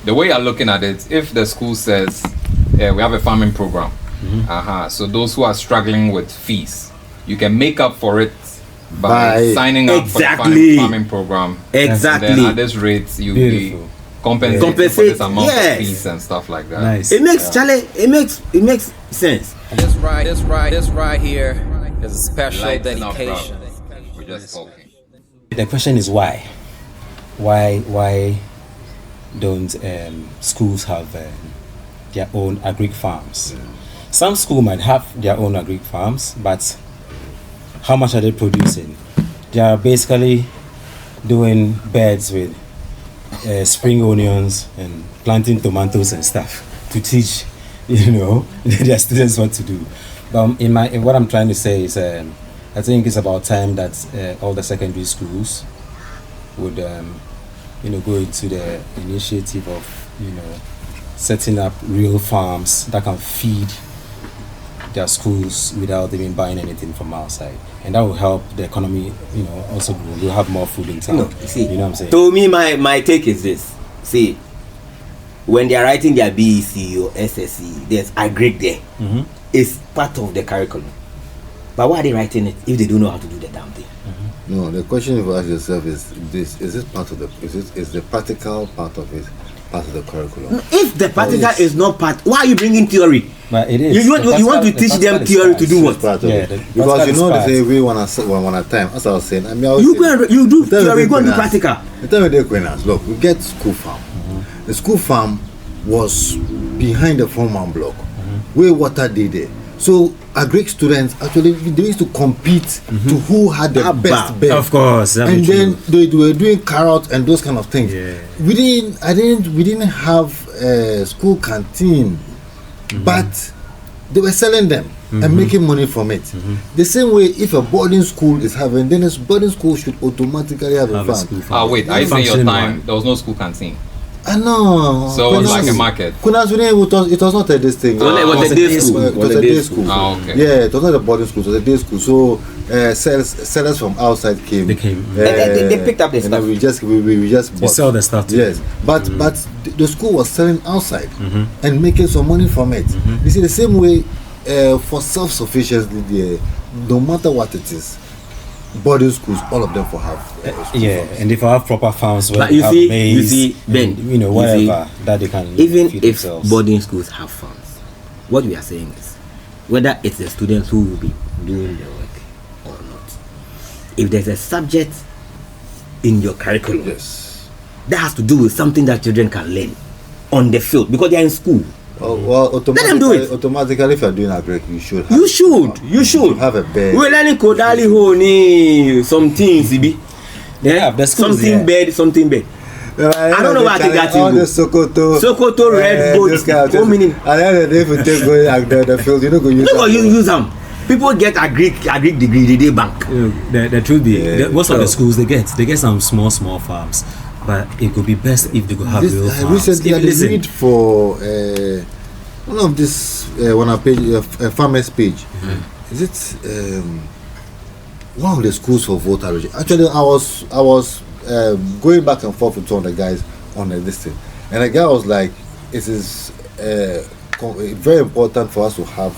the way you're looking at it, if the school says we have a farming program, so those who are struggling with fees, you can make up for it by signing up for the farming program. Exactly. And then at this rate, you'll be compensated for this amount of fees and stuff like that. Nice. It makes it makes sense. This right here is a special Lighten up, dedication. Bruv. We're just talking. The question is why? Why don't schools have their own agric farms? Some school might have their own agric farms, but how much are they producing? They are basically doing beds with spring onions and planting tomatoes and stuff to teach, their students what to do. But in what I'm trying to say is, I think it's about time that all the secondary schools would, go into the initiative of, setting up real farms that can feed their schools without even buying anything from outside, and that will help the economy. Also grow. We'll have more food in town. You know what I'm saying? To me, my take is this. See, when they are writing their BEC or SSE, there's agric there. It's part of the curriculum. But why are they writing it if they don't know how to do the damn thing? No, the question you ask yourself is this: is it part of the? Is the practical part of it part of the curriculum? If the practical is not part, why are you bringing theory? But it is. You want to teach them theory to do what? Part of it. Because they say we want a time. As I was saying, you do theory, go and do practical. The time they look, we get school farm. The school farm was behind the farmland block, where water did there. So our Greek students actually they used to compete to who had the best bed. Of course, and then they were doing carrots and those kind of things. Yeah. We didn't have a school canteen, but they were selling them and making money from it. The same way, if a boarding school is having, then a boarding school should automatically have a farm. Wait, are you saying your time there was no school canteen? I know. So it was like a market. It was not a this thing. It was a day school. It was a day school. Oh, okay. Yeah, it was not a boarding school. It was a day school. So sellers from outside came. They came. They picked up the stuff. We just bought. You sell the stuff. Yes, but the school was selling outside and making some money from it. You see, the same way for self-sufficiency, no matter what it is. Boarding schools, all of them for have farms. And if I have proper farms where but they have maize, Ben, whatever that they can even feed if themselves. Boarding schools have farms, what we are saying is whether it's the students who will be doing the work or not, if there's a subject in your curriculum that has to do with something that children can learn on the field because they are in school. Well, automatically, if you're doing agric, you should have. You should have a bed. We're learning Kodali Honi, some things, something bed. I don't know what I got all in the Sokoto red boats. How many? And then if you take going the field, you don't go use them. People get agric degree, they bank. The truth be, most of the schools they get some small farms. But it could be best if they could have real farms. Recently, I did read for one of this on a page, a farmers page. Is it one of the schools for voter registration? Actually, I was going back and forth with one of the guys on this thing, and the guy was like, "It is very important for us to have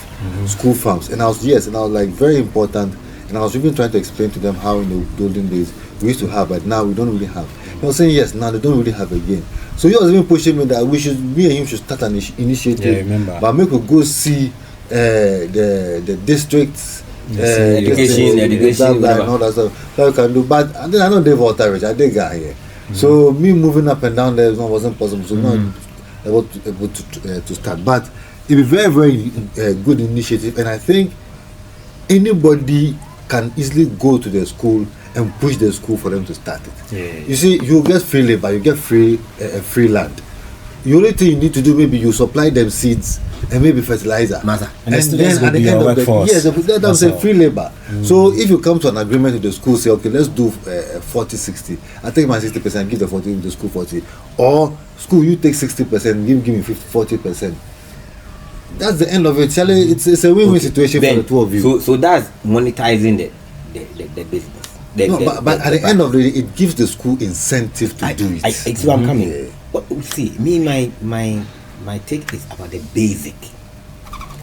school farms." And I was like, very important. And I was even trying to explain to them how in the olden days we used to have, but now we don't really have. I was saying yes, now they don't really have again. So he was even pushing me that me and him should start an initiative. Yeah, remember. But make we go see the districts, education, and all that stuff. That we can do. But I know they've authority. I did get here. So me moving up and down there wasn't possible. So not able to start. But it'd be very, very good initiative. And I think anybody can easily go to the school and push the school for them to start it. You see, you get free labor, you get free land. The only thing you need to do, maybe you supply them seeds and maybe fertilizer. And then at the end of the that's a free labor. So if you come to an agreement with the school, say, okay, let's do 40-60. I take my 60%, give the 40, give the school 40. Or school, you take 60%, give me 40%. That's the end of it. It's a win-win situation for the two of you. So that's monetizing the business. But at the end of the day, it gives the school incentive to do it. I see where I'm coming. See, my take is about the basic.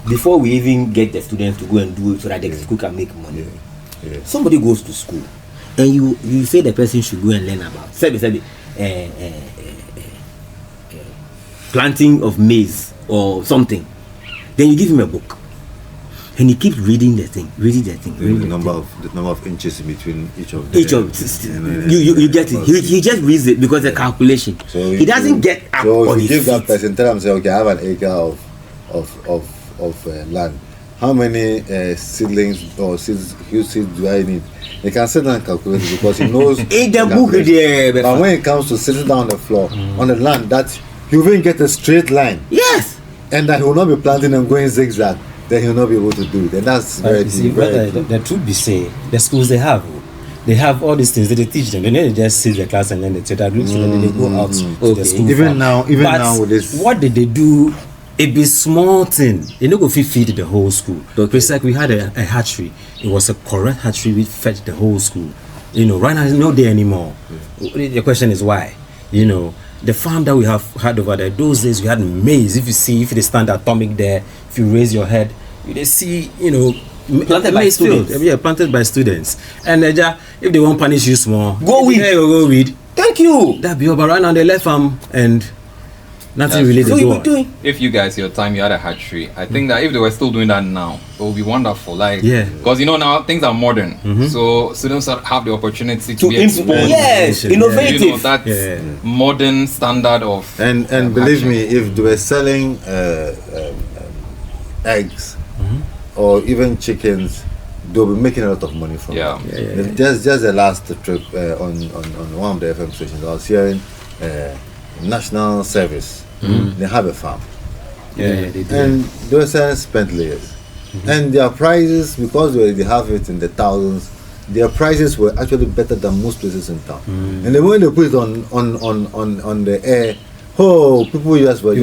Before we even get the students to go and do it so that the school can make money. Yeah. Somebody goes to school and you say the person should go and learn about planting of maize or something. Then you give him a book and he keeps reading the thing. The number of inches in between each of them. You get it. He just reads it because the calculation. So he doesn't get up so on you his give that feet. person, tell him, say, okay, I have an acre of land. How many seedlings or seeds do I need? He can sit down and calculate it because he knows. In the book there. But when it comes to sitting down on the floor on the land, that he will even get a straight line. Yes. And that he will not be planting and going zigzag. Then he will not be able to do it. And that's very deep. The truth be say, the schools they have all these things that they teach them. Then they just sit in the class and then they take that group, and then they go out to the school. Even now with this, what did they do? It be small thing. They no go feed the whole school. It's like we had a hatchery. It was a correct hatchery. We fed the whole school. Right now it's not there anymore. The question is why? The farm that we have had over there, those days we had maize. If they stand atomic there, if you raise your head, they see, planted by students. Field. Yeah, planted by students. And if they won't punish you small, go weed. Thank you. That be over right now. They left farm and nothing really so they you go were doing. If you guys, your time, you had a hatchery, I think that if they were still doing that now, it would be wonderful. Because now things are modern, so students have the opportunity to be exposed. Yes, innovative. That modern standard of. And believe me, if they were selling eggs or even chickens, they'll be making a lot of money from it. Just the last trip on one of the FM stations, I was hearing National Service. They have a farm. They do. And they were selling spent layers. And their prices, because they have it in the thousands, their prices were actually better than most places in town. And then when they put it on the air, people just were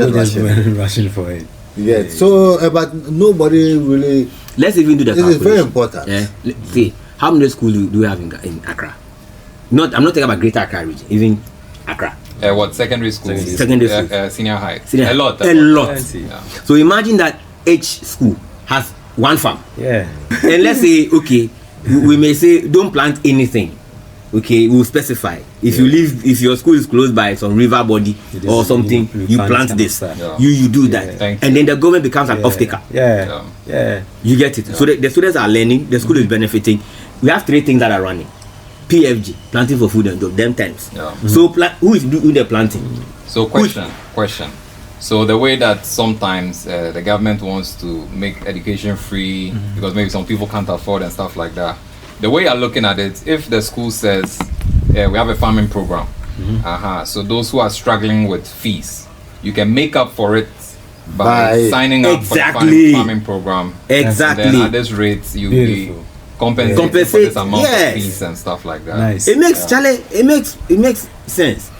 rushing for it. Yeah. So, but nobody really. Let's even do the calculation. It is very important. See, how many schools do we have in Accra? I'm not talking about Greater Accra region, even Accra. What secondary school? Secondary school. Senior high. A lot. Yeah. So imagine that each school has one farm. Yeah. And let's say, okay, we may say don't plant anything. Okay, we'll specify. If your school is close by some river body or something, you plant this. You do that. And then the government becomes an off-taker. Yeah. You get it. So the students are learning, the school is benefiting. We have 3 things that are running. PFG, planting for food and job, them times. So who is doing the planting? So question. So the way that sometimes the government wants to make education free because maybe some people can't afford and stuff like that. The way you're looking at it, if the school says we have a farming program, so those who are struggling with fees, you can make up for it by signing up for the farming program. Exactly. And then at this rate, you'll be compensated for this amount of fees and stuff like that. Nice. It makes sense.